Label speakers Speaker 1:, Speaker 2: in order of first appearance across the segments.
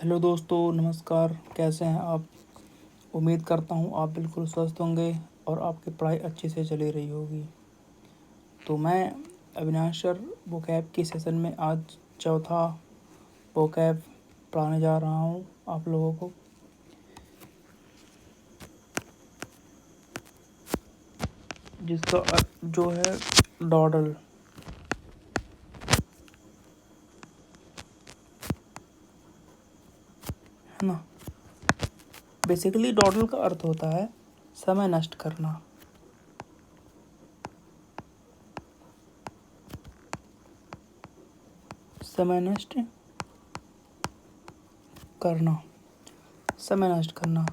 Speaker 1: Hello दोस्तों, नमस्कार। कैसे हैं आप? उम्मीद करता हूँ आप बिल्कुल स्वस्थ होंगे और आपकी पढ़ाई अच्छे से चली रही होगी। तो मैं अविनाश सर वोकैब के सेशन में आज चौथा वोकैब पढ़ाने जा रहा हूँ आप लोगों को। जिसका जो है डॉडल। है ना। बेसिकली डॉडल का अर्थ होता है समय नष्ट करना। समय नष्ट करना। समय नष्ट करना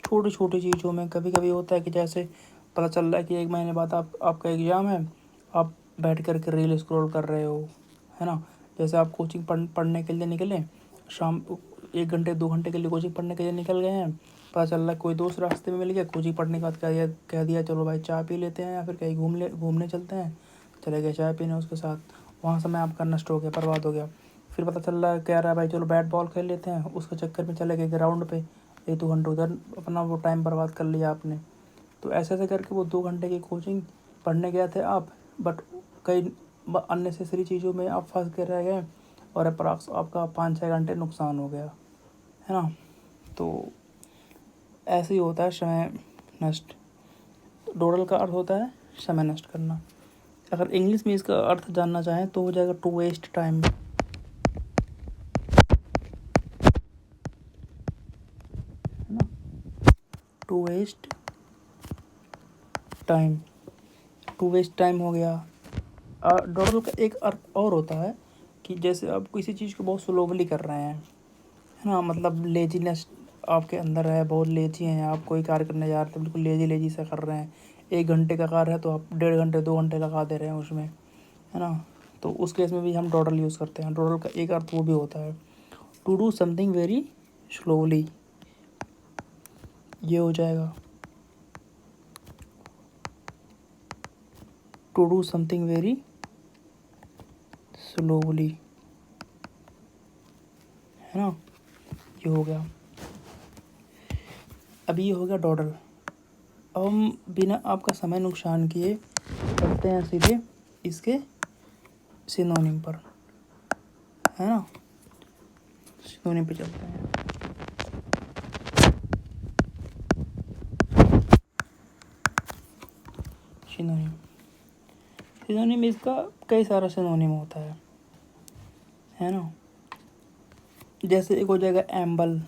Speaker 1: छोटी छोटी चीज़ों में। कभी कभी होता है कि जैसे पता चल रहा है कि 1 महीने बाद आपका एग्ज़ाम है, आप बैठ कर के रील स्क्रॉल कर रहे हो। है ना। जैसे आप कोचिंग पढ़ने के लिए निकले, शाम 1 घंटे 2 घंटे के लिए कोचिंग पढ़ने के लिए निकल गए हैं। पता चल रहा है कोई दोस्त रास्ते में मिल गया, कोचिंग पढ़ने के बाद कह दिया चलो भाई चाय पी लेते हैं या फिर कहीं घूमने चलते हैं। चले गए चाय पीने उसके साथ, वहाँ समय आपका नष्ट हो गया, बर्बाद हो गया। फिर पता चल रहा है कह रहा है भाई चलो बैट बॉल खेल लेते हैं, उसके चक्कर में चले गए ग्राउंड पे। 1 2 घंटे उधर अपना वो टाइम बर्बाद कर लिया आपने। तो ऐसे ऐसे करके वो 2 घंटे की कोचिंग पढ़ने गए थे आप, बट कई अननेसेसरी चीज़ों में आप फंस के रह गए और अप्रॉक्स आपका 5 6 घंटे नुकसान हो गया। है ना। तो ऐसे ही होता है समय नष्ट। डोडल का अर्थ होता है समय नष्ट करना। अगर इंग्लिश में इसका अर्थ जानना चाहें तो हो जाएगा टू वेस्ट टाइम। है ना। To waste time. To waste time हो गया। डोडल का एक अर्थ और होता है कि जैसे आप किसी चीज़ को बहुत स्लोवली कर रहे हैं। है ना। मतलब लेजीनेस आपके अंदर है, बहुत लेजी हैं आप, कोई कार्य करने जा रहे हैं तो बिल्कुल लेजी लेजी सा कर रहे हैं। 1 घंटे का कार्य है तो आप 1.5 घंटे 2 घंटे लगा दे रहे हैं उसमें। है ना। तो उस केस में भी हम डोडल यूज़ करते हैं। डोडल का एक अर्थ वो भी होता है to do something very slowly. ये हो जाएगा to do something very slowly. है ना। ये हो गया। अभी ये हो गया डोडल। अब हम बिना आपका समय नुकसान किए चलते हैं सीधे इसके सिनोनिम पर। है ना। सिनोनिम पे चलते हैं। सिनोनिम। सिनोनिम इसका कई सारा सिनोनिम होता है। है ना। जैसे एक हो जाएगा एम्बल।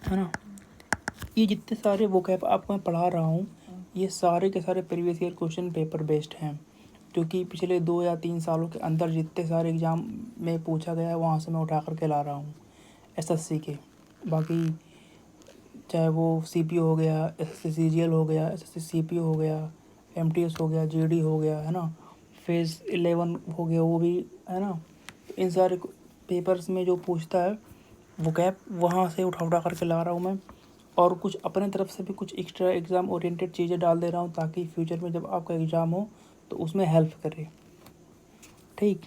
Speaker 1: है ना। ये जितने सारे वोकैब आपको मैं पढ़ा रहा हूँ, ये सारे के सारे previous year question paper based हैं, जो कि पिछले 2 या 3 सालों के अंदर जितने सारे एग्ज़ाम में पूछा गया है वहाँ से मैं उठा करके ला रहा हूँ एसएससी के। बाकी चाहे वो सीपीओ हो गया, एसएससी सीजीएल हो गया, एसएससी सीपीओ हो गया, एमटीएस हो गया, जीडी हो गया। है ना। फेज़ 11 हो गया वो भी। है ना। इन सारे पेपर्स में जो पूछता है वो कैप वहाँ से उठा उठा करके ला रहा हूँ मैं। और कुछ अपने तरफ से भी कुछ एक्स्ट्रा एग्ज़ाम ओरिएंटेड चीज़ें डाल दे रहा हूँ ताकि फ्यूचर में जब आपका एग्ज़ाम हो तो उसमें हेल्प करे। ठीक।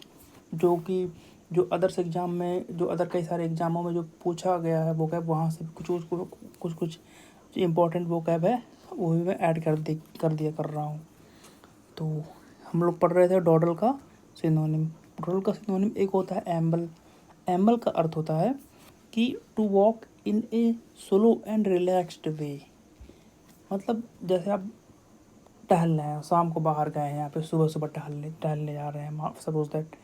Speaker 1: जो कि जो अदर्स एग्ज़ाम में, जो अदर कई सारे एग्ज़ामों में जो पूछा गया है वो कैब, वहाँ से कुछ कुछ जो इम्पोर्टेंट वो कैब है वो भी मैं ऐड कर रहा हूँ। तो हम लोग पढ़ रहे थे डॉडल का सिनोनिम। डॉडल का सिनोनिम एक होता है एम्बल। एम्बल का अर्थ होता है कि to walk in a slow and relaxed way. मतलब जैसे आप टहल रहे हैं, शाम को बाहर गए हैं, यहाँ पे सुबह सुबह टहलने जा रहे हैं, सपोज दैट।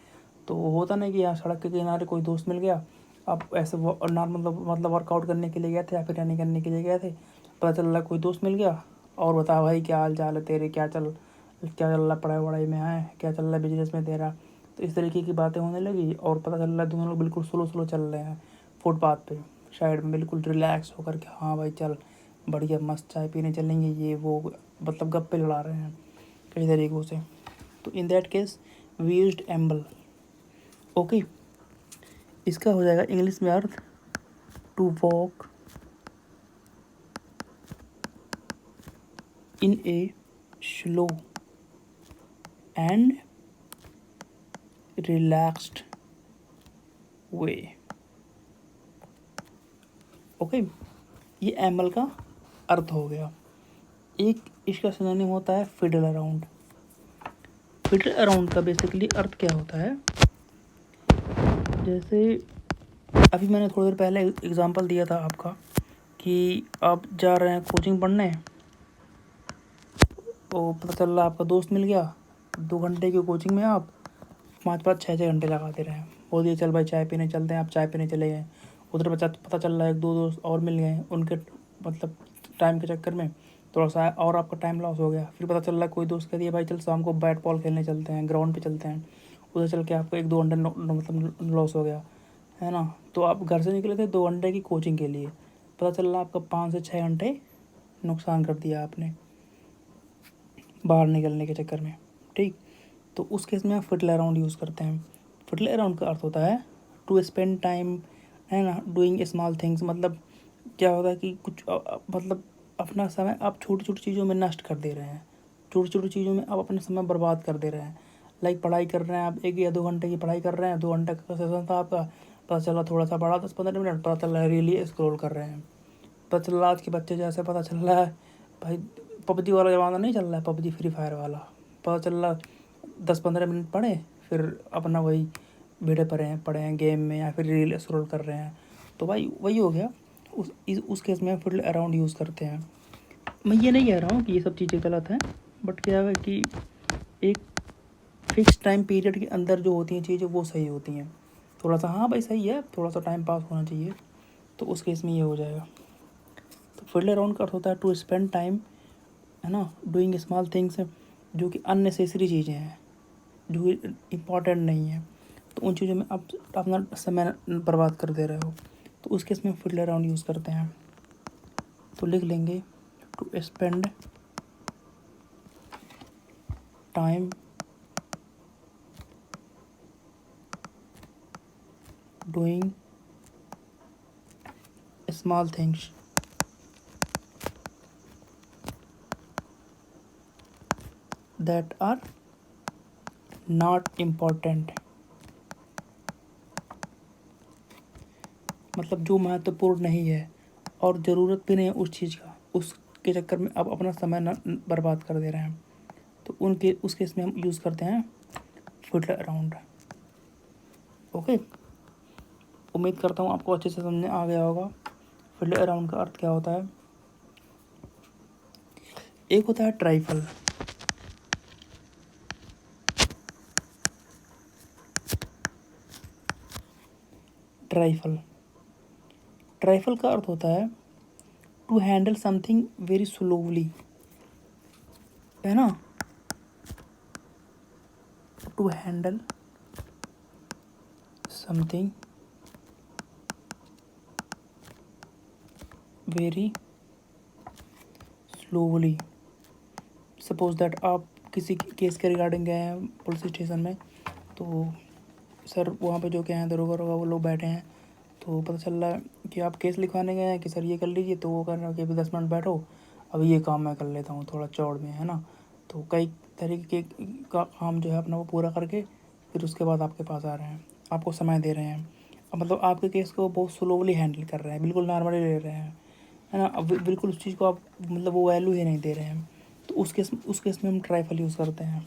Speaker 1: तो होता नहीं कि यहाँ सड़क के किनारे कोई दोस्त मिल गया, आप ऐसे नॉर्मल मतलब वर्कआउट करने के लिए गए थे या फिर रनिंग करने के लिए गए थे, पता चल रहा कोई दोस्त मिल गया और बता भाई क्या हाल चाल है तेरे, क्या चल रहा, पढ़ाई वढ़ाई में है, क्या चल रहा है बिजनेस में तेरा। तो इस तरीके की बातें होने लगी और पता चल रहा है दोनों लोग बिल्कुल स्लो स्लो चल रहे हैं फुटपाथ पे साइड में, बिल्कुल रिलैक्स होकर के। हाँ भाई चल बढ़िया मस्त चाय पीने चलेंगे, ये वो मतलब गप्पे लड़ा रहे हैं कई तरीक़ों से। तो in that case we used amble. Okay. इसका हो जाएगा इंग्लिश में अर्थ to walk in a slow and relaxed way. Okay, ये एमएल का अर्थ हो गया। एक इसका सिनोनिम होता है फिडल अराउंड। फिडल अराउंड का बेसिकली अर्थ क्या होता है, जैसे अभी मैंने थोड़ी देर पहले एग्जांपल दिया था आपका कि आप जा रहे हैं कोचिंग पढ़ने, तो पता चल रहा आपका दोस्त मिल गया, 2 घंटे की कोचिंग में आप 5-5 6-6 घंटे लगा दे रहे हैं। बोल दिए चल भाई चाय पीने चलते हैं, आप चाय पीने चले गए। उधर बच्चा पता चल रहा है 1-2 दोस्त और मिल गए, उनके मतलब टाइम के चक्कर में थोड़ा सा और आपका टाइम लॉस हो गया। फिर पता चल रहा है कोई दोस्त कह दिया भाई चल शाम को बैट बॉल खेलने चलते हैं, ग्राउंड पे चलते हैं। उधर चल के आपको 1-2 घंटे मतलब लॉस हो गया, है ना। तो आप घर से निकले थे 2 घंटे की कोचिंग के लिए, पता चल रहा आपका 5 से 6 घंटे नुकसान कर दिया आपने बाहर निकलने के चक्कर में, ठीक। तो उस केस में आप फिडल अराउंड यूज़ करते हैं। फिडल अराउंड का अर्थ होता है टू स्पेंड टाइम, है ना, डूइंग स्मॉल थिंग्स। मतलब क्या होता है कि कुछ मतलब अपना समय आप छोटी छोटी चीज़ों में नष्ट कर दे रहे हैं, छोटी छोटी चीज़ों में आप अपना समय बर्बाद कर दे रहे हैं। लाइक पढ़ाई कर रहे हैं आप, 1 या 2 घंटे की पढ़ाई कर रहे हैं, 2 घंटे का सेशन था आपका, पता चला थोड़ा सा पढ़ा 10-15 मिनट, पता चल रहा है रीली स्क्रॉल कर रहे हैं। पता चल रहा आज के बच्चे जैसे पता चल रहा है भाई पबजी वाला ज़माना नहीं चल रहा है, पबजी फ्री फायर वाला। पता चल रहा 10-15 मिनट पढ़े, फिर अपना वही भिड़े पड़े हैं गेम में या फिर रील स्क्रॉल कर रहे हैं। तो भाई वही हो गया। उस केस में फिडल अराउंड यूज़ करते हैं। मैं ये नहीं कह रहा हूँ कि ये सब चीज़ें गलत हैं, बट क्या है कि एक फिक्स टाइम पीरियड के अंदर जो होती हैं चीज़ें वो सही होती हैं। थोड़ा सा हाँ भाई सही है, थोड़ा सा टाइम पास होना चाहिए, तो उस केस में ये हो जाएगा। तो फिडल अराउंड का अर्थ होता है टू स्पेंड टाइम, है ना, डूइंग स्मॉल थिंग्स, जो कि अननेसेसरी चीज़ें हैं, जो इम्पॉर्टेंट नहीं है, तो उन चीज़ों में आप अपना समय बर्बाद कर दे रहे हो, तो उस केस में फिडल अराउंड यूज़ करते हैं। तो लिख लेंगे to spend time doing small things that are not important. मतलब जो महत्वपूर्ण नहीं है और ज़रूरत भी नहीं है उस चीज़ का, उसके चक्कर में आप अपना समय बर्बाद कर दे रहे हैं, तो उस केस में हम यूज़ करते हैं फिडल अराउंड। ओके, उम्मीद करता हूँ आपको अच्छे से समझ आ गया होगा फिडल अराउंड का अर्थ क्या होता है। एक होता है ट्राइफल। ट्राइफल ट्राइफल का अर्थ होता है to handle something very slowly, है ना, to handle something very slowly. Suppose that आप किसी केस के रिगार्डिंग गए हैं पुलिस स्टेशन में, तो सर वहाँ पे जो क्या है दरोगा वो लोग बैठे हैं, तो पता चल रहा है कि आप केस लिखवाने गए हैं कि सर ये कर लीजिए, तो वो कर रहा है कि अभी 10 मिनट बैठो, अभी ये काम मैं कर लेता हूँ थोड़ा चौड़ में, है ना। तो कई तरीके का काम जो है अपना वो पूरा करके फिर उसके बाद आपके पास आ रहे हैं, आपको समय दे रहे हैं। अब मतलब आपके केस को बहुत स्लोवली हैंडल कर रहे हैं, बिल्कुल नॉर्मली ले रहे हैं, है ना। अब बिल्कुल उस चीज़ को आप मतलब वो वैल्यू ही नहीं दे रहे हैं, तो उस केस में हम ट्राइफल यूज़ करते हैं।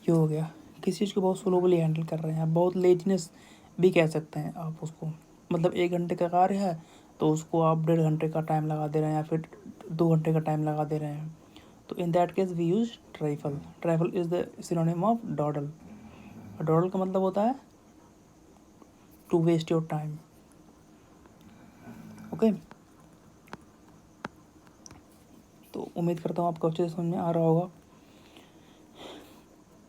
Speaker 1: ये हो गया, किसी चीज़ को बहुत स्लोली हैंडल कर रहे हैं, बहुत लेजीनेस भी कह सकते हैं आप उसको। मतलब 1 घंटे का कार्य है तो उसको आप 1.5 घंटे का टाइम लगा दे रहे हैं या फिर 2 घंटे का टाइम लगा दे रहे हैं, तो in that case we use trifle. Trifle is the synonym of dawdle. Dawdle का मतलब होता है to waste your time. Okay, तो उम्मीद करता हूँ आपको अच्छे से समझ में आ रहा होगा।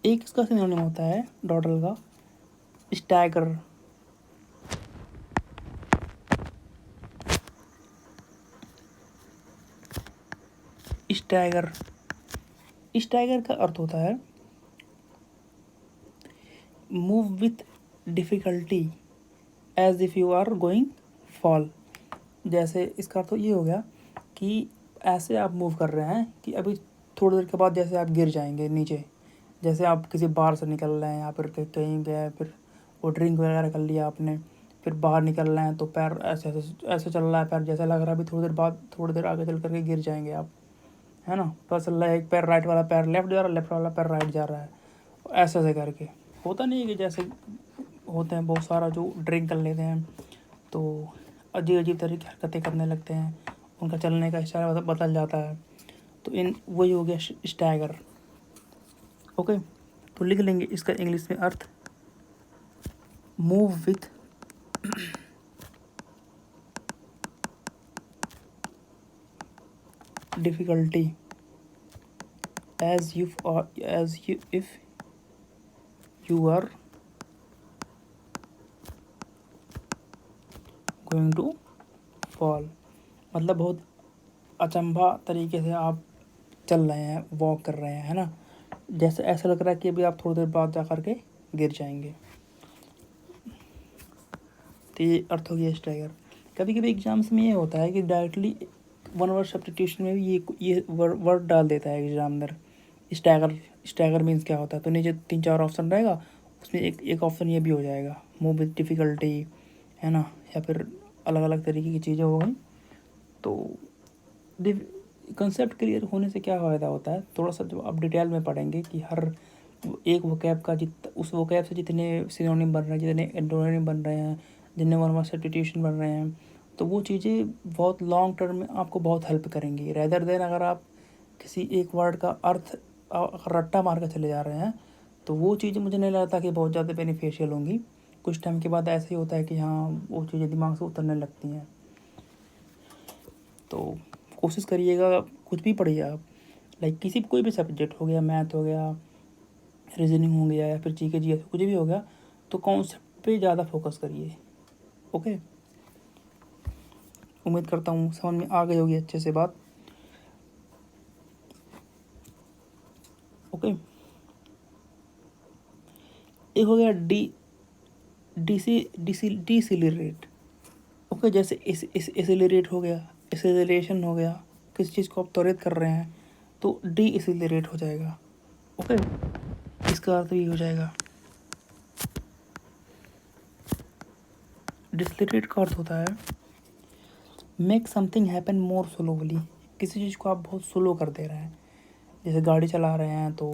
Speaker 1: एक इसका सिनोनिम होता है डॉडल का स्टैगर। स्टैगर स्टैगर का अर्थ होता है move with difficulty as if you are going fall. जैसे इसका अर्थ ये हो गया कि ऐसे आप मूव कर रहे हैं कि अभी थोड़ी देर के बाद जैसे आप गिर जाएंगे नीचे, जैसे आप किसी बार से निकल रहे हैं या फिर कहीं गए, फिर वो ड्रिंक वगैरह कर लिया आपने, फिर बाहर निकल रहे हैं तो पैर ऐसे ऐसे ऐसे चल रहा है, पैर जैसा लग रहा है अभी थोड़ी देर बाद, थोड़ी देर आगे चल करके गिर जाएंगे आप, है ना। पता चल रहा है एक पैर राइट वाला पैर लेफ्ट जा रहा है, लेफ्ट वाला पैर राइट जा रहा है, ऐसे ऐसे करके। होता नहीं है कि जैसे होते हैं बहुत सारा जो ड्रिंक कर लेते हैं तो अजीब अजीब तरह की हरकतें करने लगते हैं, उनका चलने का इशारा बदल जाता है। तो इन वही हो गया स्टैगर। ओके, तो लिख लेंगे इसका इंग्लिश में अर्थ, move with difficulty as if you are going to fall। मतलब बहुत अचंभा तरीके से आप चल रहे हैं, वॉक कर रहे हैं, है ना, जैसे ऐसा लग रहा है कि अभी आप थोड़ी देर बाद जा कर के गिर जाएंगे। तो ये अर्थ हो गया स्टैगर। कभी कभी एग्जाम्स में ये होता है कि डायरेक्टली वन वर्ड सब्स्टिट्यूशन में भी ये वर्ड डाल देता है एग्जामिनर, स्टैगर। स्टैगर मीन्स क्या होता है, तो नीचे 3-4 ऑप्शन रहेगा, उसमें एक ऑप्शन ये भी हो जाएगा, मूव विथ डिफ़िकल्टी, है ना, या फिर अलग अलग तरीके की चीज़ें हो गई। तो कंसेप्ट क्लियर होने से क्या फ़ायदा होता है, थोड़ा सा जब आप डिटेल में पढ़ेंगे कि हर एक वोकैब का उस वोकैब से जितने सिनोनिम बन रहे हैं, जितने एंटोनिम बन रहे हैं, जितने वन वर्ड सब्स्टिट्यूशन बन रहे हैं, तो वो चीज़ें बहुत लॉन्ग टर्म में आपको बहुत हेल्प करेंगी। रेदर देन अगर आप किसी एक वर्ड का अर्थ रट्टा मार कर चले जा रहे हैं, तो वो चीज़ें मुझे नहीं लगता कि बहुत ज़्यादा बेनिफिशियल होंगी। कुछ टाइम के बाद ऐसे ही होता है कि हाँ वो चीज़ें दिमाग से उतरने लगती हैं। तो कोशिश करिएगा, कुछ भी पढ़िए आप, लाइक किसी कोई भी सब्जेक्ट हो गया, मैथ हो गया, रीजनिंग हो गया, या फिर जीके जीएस कुछ भी हो गया, तो कॉन्सेप्ट पे ज़्यादा फोकस करिए। ओके, उम्मीद करता हूँ समझ में आ गई होगी अच्छे से बात। ओके, एक हो गया डिसिलरेट। ओके, जैसे इस एसिलरेट हो गया, एसिलरेशन हो गया, किसी चीज़ को आप त्वरित कर रहे हैं तो डी एसिलरेट हो जाएगा। ओके, इसका अर्थ भी हो जाएगा। डिसिलरेट का अर्थ होता है मेक समथिंग हैपन मोर स्लोली, किसी चीज़ को आप बहुत स्लो कर दे रहे हैं, जैसे गाड़ी चला रहे हैं तो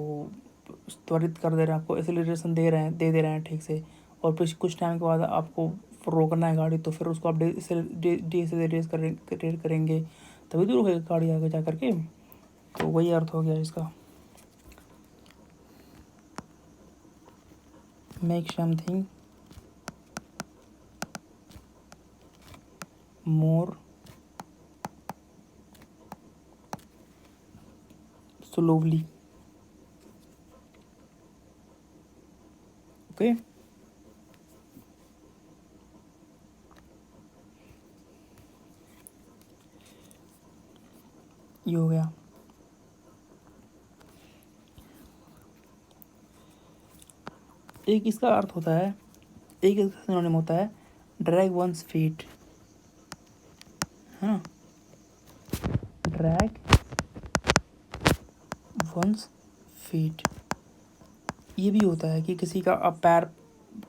Speaker 1: त्वरित कर दे रहे हैं, आपको एसिलरेशन दे रहे हैं ठीक से, और फिर कुछ टाइम के बाद आपको रोकना है गाड़ी, तो फिर उसको आप डिएसेलरेट करेंगे, तभी तो रुकेगी गाड़ी आगे जा करके। तो वही अर्थ हो गया इसका, make something more slowly. Okay, ये हो गया। एक इसका अर्थ होता है, एक इसका सिनोनिम होता है ड्रैग वंस फीट, है ना, ड्रैग वंस फीट। ये भी होता है कि किसी का आप पैर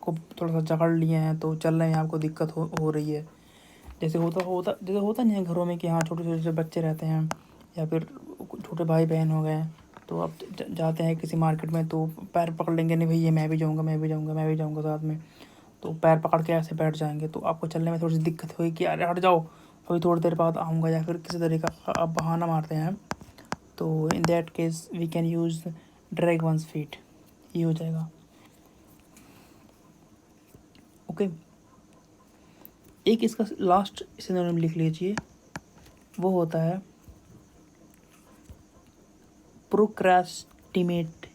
Speaker 1: को थोड़ा सा जकड़ लिए हैं तो चलने में आपको दिक्कत हो रही है। जैसे होता नहीं है घरों में कि हाँ छोटे छोटे जो बच्चे रहते हैं या फिर छोटे भाई बहन हो गए, तो आप जाते हैं किसी मार्केट में तो पैर पकड़ लेंगे, नहीं भैया मैं भी जाऊँगा साथ में, तो पैर पकड़ के ऐसे बैठ जाएंगे, तो आपको चलने में थोड़ी सी दिक्कत हुई कि अरे हट जाओ अभी थोड़ी देर बाद आऊँगा, या फिर किसी तरीके का आप बहाना मारते हैं, तो in that case we can use drag one's feet, ये हो जाएगा। ओके, एक इसका लास्ट सिनोनिम लिख लीजिए, वो होता है प्रोक्रास्टिनेट।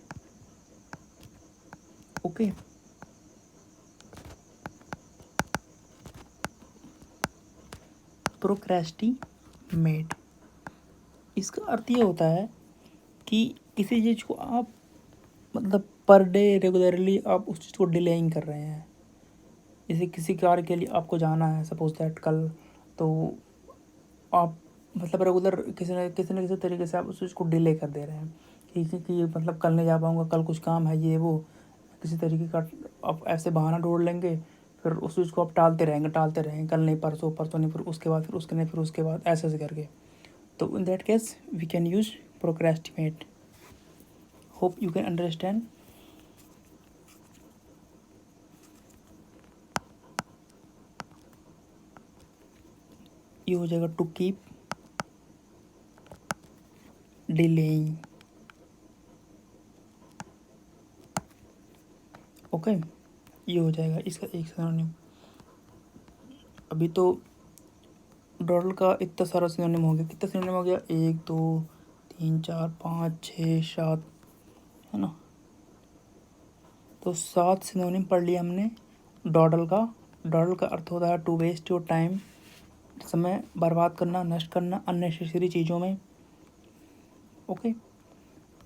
Speaker 1: ओके, प्रोक्रास्टिनेट, इसका अर्थ ये होता है कि किसी चीज़ को आप मतलब पर डे रेगुलरली आप उस चीज़ को डिलेइंग कर रहे हैं। जैसे किसी कार्य के लिए आपको जाना है सपोज दैट कल, तो आप मतलब रेगुलर किसी न किसी तरीके से आप उस चीज़ को डिले कर दे रहे हैं कि मतलब कल नहीं जा पाऊँगा, कल कुछ काम है, ये वो किसी तरीके का आप ऐसे बहाना ढूंढ लेंगे, फिर उस चीज़ को आप टालते रहेंगे, कल नहीं, परसों, परसों नहीं, फिर उसके बाद, फिर उसके नहीं, फिर उसके बाद, ऐसे ऐसे करके। तो in that case we can use procrastinate. Hope you can understand. ये हो जाएगा टू कीप डिलेइंग। ओके, ये हो जाएगा इसका एक सिनोनिम। अभी तो डॉडल का इतना सारा सिनोनिम हो गया। कितना सिनोनिम हो गया? 1 2 3 4 5 6 7, है ना। तो 7 सिनोनिम पढ़ लिया हमने डॉडल का। डॉडल का अर्थ होता है टू वेस्ट योर टाइम, समय बर्बाद करना, नष्ट करना अननेसेसरी चीज़ों में। ओके,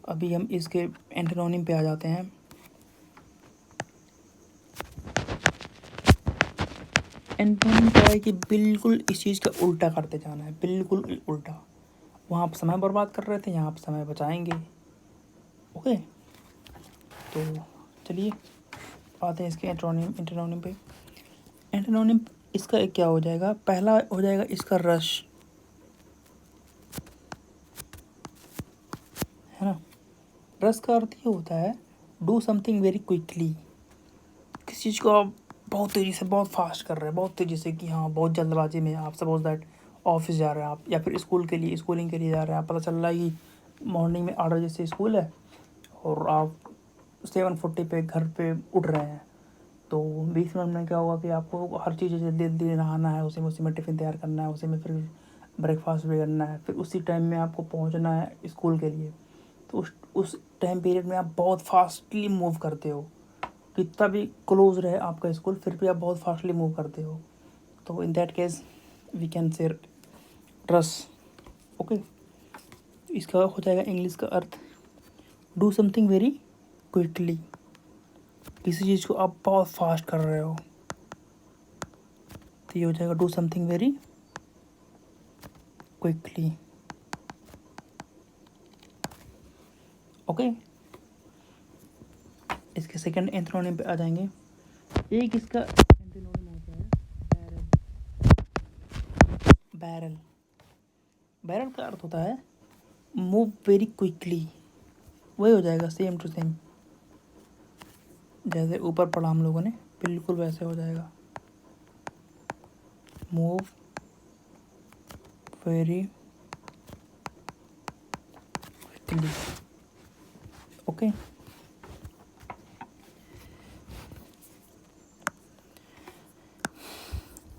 Speaker 1: अभी हम इसके एंटोनिम पे आ जाते हैं। एंटोनिम क्या है कि बिल्कुल इस चीज़ का उल्टा करते जाना है, बिल्कुल उल्टा। वहाँ आप समय बर्बाद कर रहे थे, यहाँ आप समय बचाएंगे। ओके, तो चलिए आते हैं इसके एंटोनिम पे। एंटोनिम इसका एक क्या हो जाएगा? पहला हो जाएगा इसका रश, है ना। रश का अर्थ ये होता है डू समथिंग वेरी क्विकली। किसी चीज़ को आप बहुत तेज़ी से, बहुत फास्ट कर रहे हैं, बहुत तेज़ी से, कि हाँ बहुत जल्दबाजी में आप सपोज दैट ऑफिस जा रहे हैं आप, या फिर स्कूलिंग के लिए जा रहे हैं। आप पता चल रहा है कि मॉर्निंग में 8 बजे से स्कूल है और आप 7:40 पे घर पे उठ रहे हैं। तो 20 मिनट में क्या होगा कि आपको हर चीज़ जल्दी जल्दी नहाना है, उसी में टिफ़िन तैयार करना है, उसी में फिर ब्रेकफास्ट भी करना है, फिर उसी टाइम में आपको पहुंचना है स्कूल के लिए। तो उस टाइम पीरियड में आप बहुत फास्टली मूव करते हो। कितना भी क्लोज रहे आपका स्कूल, फिर भी आप बहुत फास्टली मूव करते हो। तो in that case we can say rush. Okay, इसका हो जाएगा इंग्लिश का अर्थ डू समथिंग वेरी क्विकली। किसी चीज़ को आप बहुत फास्ट कर रहे हो, तो ये हो जाएगा do something very quickly. Okay, इसके सेकंड एंथोनिम पे आ जाएंगे। एक इसका एंथोनिम होता है बैरल। बैरल का अर्थ होता है मूव वेरी क्विकली। वही हो जाएगा सेम टू सेम, जैसे ऊपर पढ़ा हम लोगों ने, बिल्कुल वैसे हो जाएगा। Move very quickly. ओके,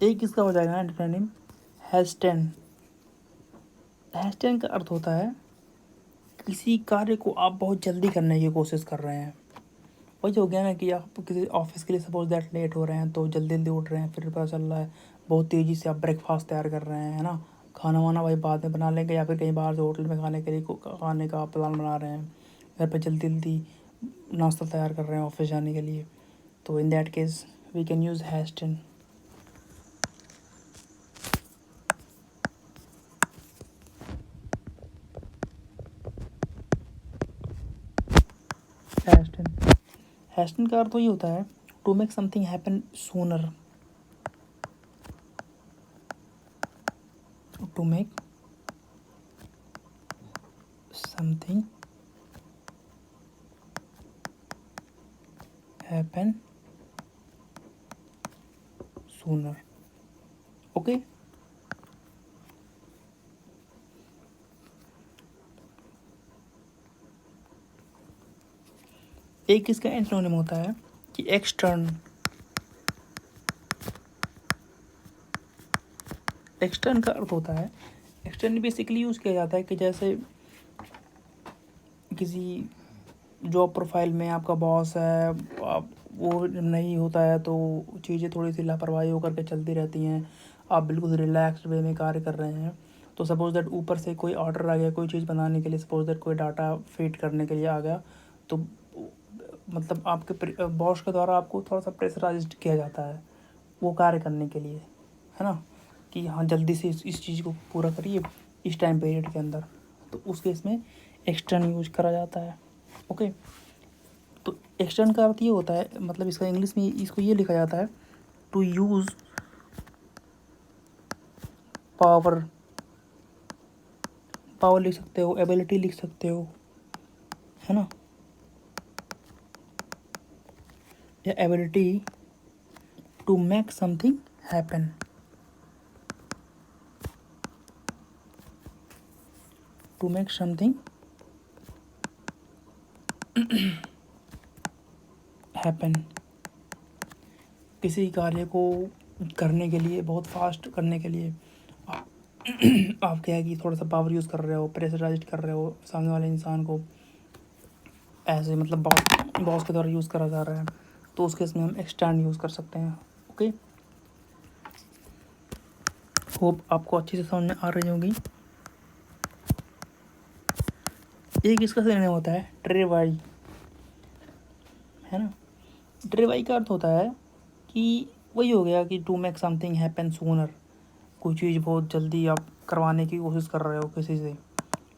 Speaker 1: एक इसका हो जाएगा एंटोनिम हैस्टेन। हैस्टेन का अर्थ होता है किसी कार्य को आप बहुत जल्दी करने की कोशिश कर रहे हैं। वही हो गया ना कि आप किसी ऑफिस के लिए सपोज दैट लेट हो रहे हैं, तो जल्दी जल्दी उठ रहे हैं, फिर पता चल रहा है बहुत तेज़ी से आप ब्रेकफास्ट तैयार कर रहे हैं, है ना। खाना वाना भाई बाद में बना लेंगे, या फिर कहीं बाहर से होटल में खाने का प्लान बना रहे हैं, घर पे जल्दी जल्दी नाश्ता तैयार कर रहे हैं ऑफिस जाने के लिए। तो in that case we can use hasten. Hasten का अर्थ ये होता है to make something happen sooner. To make something happen sooner. Okay, एक इसका एंटोनिम होता है कि एक्सटर्न। एक्सटर्न का अर्थ होता है, एक्सटर्न बेसिकली यूज़ किया जाता है कि जैसे किसी जॉब प्रोफाइल में आपका बॉस है, आप वो नहीं होता है, तो चीज़ें थोड़ी सी लापरवाही होकर के चलती रहती हैं, आप बिल्कुल रिलैक्स्ड वे में कार्य कर रहे हैं। तो सपोज दैट ऊपर से कोई ऑर्डर आ गया कोई चीज़ बनाने के लिए, सपोज दैट कोई डाटा फीड करने के लिए आ गया, तो मतलब आपके बॉस के द्वारा आपको थोड़ा सा प्रेशराइज्ड किया जाता है वो कार्य करने के लिए, है ना, कि हाँ जल्दी से इस चीज़ को पूरा करिए इस टाइम पीरियड के अंदर। तो उस केस में एक्सटर्न यूज करा जाता है। ओके, तो एक्सटर्न का अर्थ ये होता है, मतलब इसका इंग्लिश में इसको ये लिखा जाता है टू यूज़ पावर। पावर लिख सकते हो, एबिलिटी लिख सकते हो, है ना, या ability to make something happen. To make something happen, किसी कार्य को करने के लिए, बहुत फास्ट करने के लिए आप क्या है कि थोड़ा सा पावर यूज़ कर रहे हो, प्रेशराइज कर रहे हो सामने वाले इंसान को, ऐसे मतलब बॉस के द्वारा यूज़ करा जा रहा है, तो उस केस में हम एक्सटर्न यूज़ कर सकते हैं। ओके, होप आपको अच्छे से समझ में आ रही होगी। एक इसका सिनोनिम होता है ट्रेवाई, है ना। ट्रेवाई का अर्थ होता है कि वही हो गया कि to make something happen sooner, कोई चीज़ बहुत जल्दी आप करवाने की कोशिश कर रहे हो किसी से,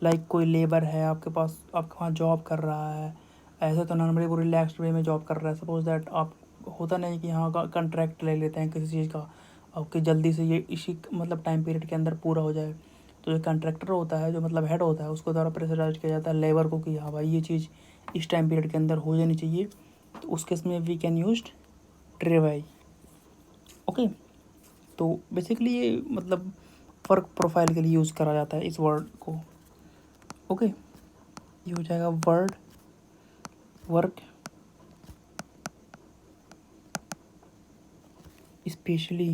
Speaker 1: लाइक कोई लेबर है आपके पास, आपके वहाँ जॉब कर रहा है, ऐसे तो नॉर्मली वो रिलैक्स्ड वे में जॉब कर रहा है, सपोज दैट आप, होता नहीं कि यहाँ का कॉन्ट्रैक्ट ले लेते हैं किसी चीज़ का, आपके जल्दी से ये इसी मतलब टाइम पीरियड के अंदर पूरा हो जाए, तो जो कॉन्ट्रैक्टर होता है, जो मतलब हेड होता है, उसको द्वारा प्रेशराइज किया जाता है लेबर को कि हाँ भाई ये चीज़ इस टाइम पीरियड के अंदर हो जानी चाहिए, तो उस केस में वी कैन यूज ट्रेवाई। ओके, तो बेसिकली ये मतलब वर्क प्रोफाइल के लिए यूज़ करा जाता है इस वर्ड को। ओके, ये हो जाएगा word work specially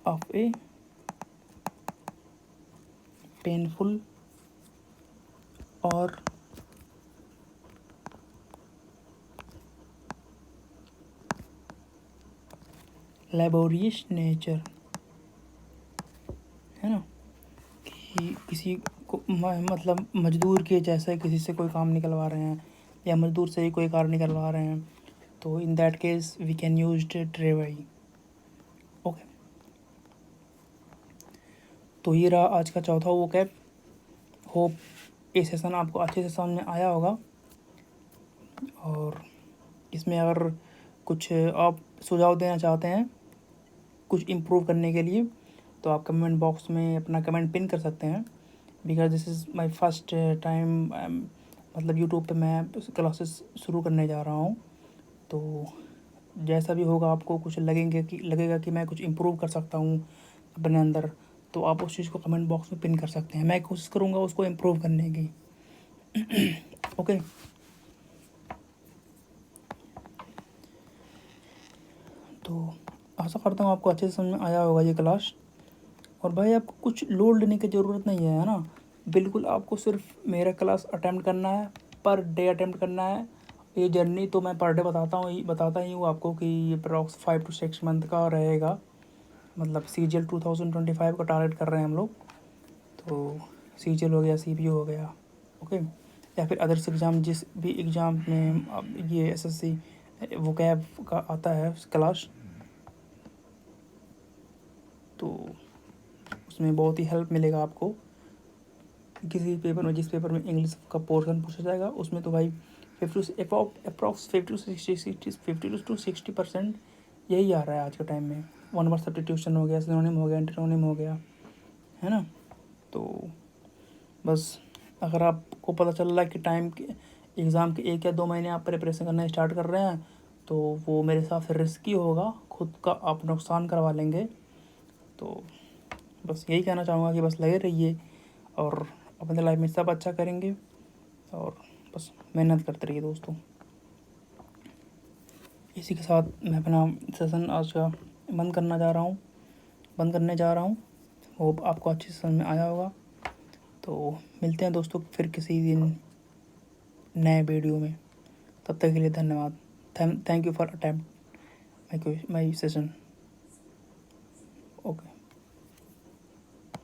Speaker 1: of A painful और लेबोरियस नेचर, है ना, कि किसी को मतलब मजदूर के जैसे किसी से कोई काम निकलवा रहे हैं या मजदूर से ही कोई कार्य निकलवा रहे हैं, तो in that case we can use ट्रेवाई। ओके, तो ये रहा आज का चौथा वोकैब। होप ये सेशन आपको अच्छे से समझ में आया होगा, और इसमें अगर कुछ आप सुझाव देना चाहते हैं कुछ इम्प्रूव करने के लिए, तो आप कमेंट बॉक्स में अपना कमेंट पिन कर सकते हैं, because this is my first time, मतलब यूट्यूब पे मैं क्लासेस शुरू करने जा रहा हूँ, तो जैसा भी होगा आपको कुछ लगेगा कि मैं कुछ इम्प्रूव कर सकता हूँ अपने अंदर, तो आप उस चीज़ को कमेंट बॉक्स में पिन कर सकते हैं, मैं कोशिश करूँगा उसको इम्प्रूव करने की। ओके, तो आशा करता हूँ आपको अच्छे से समझ में आया होगा ये क्लास। और भाई आपको कुछ लोड लेने की ज़रूरत नहीं है ना, बिल्कुल आपको सिर्फ मेरा क्लास अटेम्प्ट करना है, पर डे अटेम्प्ट करना है। ये जर्नी तो मैं पर डे बताता ही हूँ आपको कि ये अप्रॉक्स 5 to 6 मंथ का रहेगा, मतलब CGL 2025 का टारगेट कर रहे हैं हम लोग, तो CGL हो गया, CPU हो गया, ओके, या फिर अदर्स एग्ज़ाम, जिस भी एग्ज़ाम में अब ये SSC वोकैब का आता है क्लास, तो उसमें बहुत ही हेल्प मिलेगा आपको। किसी पेपर में, जिस पेपर में इंग्लिश का पोर्शन पूछा जाएगा, उसमें तो भाई 50 to 60% यही आ रहा है आज के टाइम में। वन वर्ड सब्स्टिट्यूशन हो गया, सिनोनिम हो गया, एंटोनिम हो गया, है ना। तो बस अगर आपको पता चल रहा है कि टाइम के एग्ज़ाम के 1 या 2 महीने आप प्रिपरेशन करना स्टार्ट कर रहे हैं, तो वो मेरे हिसाब से रिस्की होगा, खुद का आप नुकसान करवा लेंगे। तो बस यही कहना चाहूँगा कि बस लगे रहिए और अपने लाइफ में सब अच्छा करेंगे, और बस मेहनत करते रहिए दोस्तों। इसी के साथ मैं अपना सेशन आज का बंद करने जा रहा हूँ। होप आपको अच्छे से समझ में आया होगा। तो मिलते हैं दोस्तों फिर किसी दिन नए वीडियो में, तब तक के लिए धन्यवाद। Thank you for attempt my session.